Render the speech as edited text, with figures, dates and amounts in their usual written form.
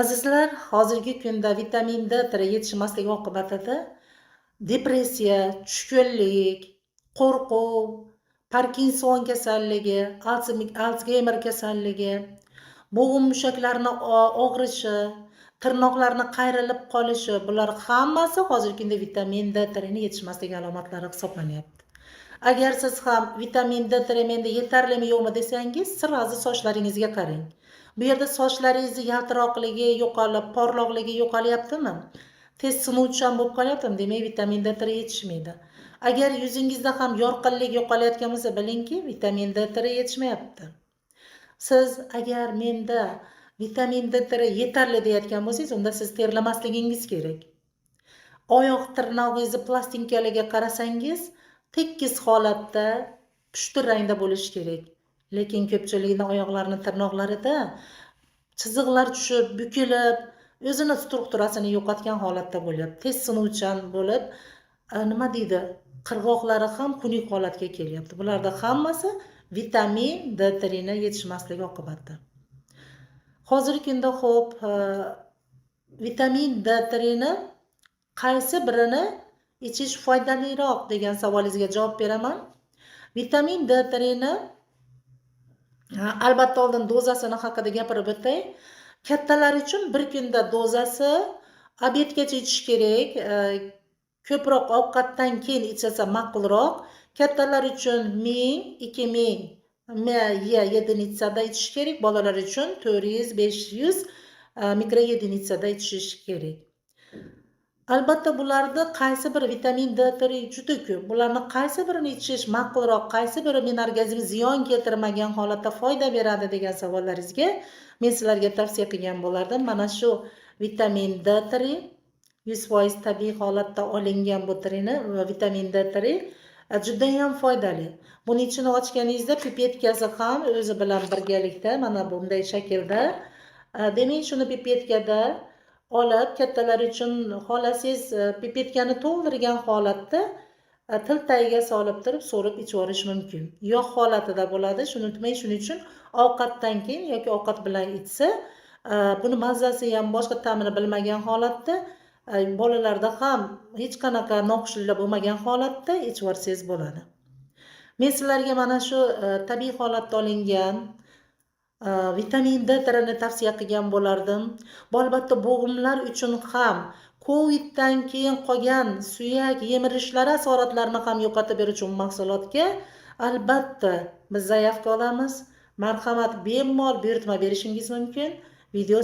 Azizlar, hozirgi kunda vitamin D yetishmasligi oqibatida depressiya, tushkunlik, qo'rquv, Parkinson kasalligi, Alsgeymer kasalligi, bo'g'im mushaklarini og'rishi, tirnoqlarni qayrilib qolishi, bular hammasi hozirgi kunda vitamin D yetishmasligi alomatlari hisoblanyapti. Agar siz ham vitamin D menda yetarlimi yo'qmi desangiz, sirg'azi sochlaringizga qarang. Bu yerda sochlaringizni yaltiroqligi yo'qolib, porloqligi yo'qolyaptimi? Tez sinuvchan bo'lib qolyaptimi? Demak, vitamin D yetishmaydi. Agar yuzingizda ham yorqinlik yo'qolayotgan bo'lsa, bilingki, vitamin D yetishmayapti. Siz agar menda vitamin D yetarli deyotgan bo'lsangiz, unda siz terlamasligingiz kerak. Oyoq tirnog'ingizni plastinkaliga qarasangiz, tekis holatda, pushti rangda bo'lishi kerak. Lekin ko'pchilikning oyoqlarini tirnoqlarida chiziqlar tushib, bukilib, o'zini strukturasini yo'qotgan holatda bo'lyapti. Tez sinuvchan bo'lib, nima deydi, qirg'oqlari ham xunuk holatga kelyapti. Bularda hammasi vitamin D yetishmasligi oqibati. Hozirgi kunda xo'p, vitamin D qaysi birini ichish foydaliroq degan savolingizga javob beraman. Vitamin D albatta oldin dozasini haqida gapirib o'tay. Kattalar uchun bir kunda dozasi obedgacha ichish kerak. Ko'proq ovqatdan keyin ichsa ma'qulroq. Kattalar uchun 1000, 2000 mikroyedenitsada ichish kerak. Bolalar uchun 400, 500 mikroyedenitsada ichish kerak. Albatta bularda qaysi bir vitamin D juda ko'p. Bularni qaysi birini ichish ma'qulroq, qaysi biri men organizmga ziyon keltirmagan holatda foyda beradi degan savollaringizga men sizlarga tavsiya qilgan bo'lardim. Mana shu vitamin D 100% tabiiy holatda olingan bu vitamin D juda ham foydali. Buni ichini ochganingizda pipetkasi ham o'zi bilan birgalikda mana bunday shaklda. Demak, shuni pipetkada olib, kattalar uchun xolasangiz pipetkani to'ldirgan holatda til tagiga solib turib, so'rib ichib olish mumkin. Yog' holatida bo'ladi, shuni unutmang. Shuning uchun ovqatdan keyin yoki ovqat bilan ichsa, buni mazasi ham boshqa ta'mini bilmagan holatda, bolalarda ham hech qanaqa noxushliklar bo'lmagan holatda ichib olsangiz bo'ladi. Men sizlarga mana shu tabiiy holatda olingan vitamin D tavsiya qilgan bo'lardim. Bu albatta bo'g'imlar uchun ham, Coviddan keyin qolgan suyak yemirishlari asoratlarini ham yo'qotib beruvchi mahsulotga albatta biz zaявка olamiz. Marhamat, bemalol buyurtma berishingiz mumkin. Video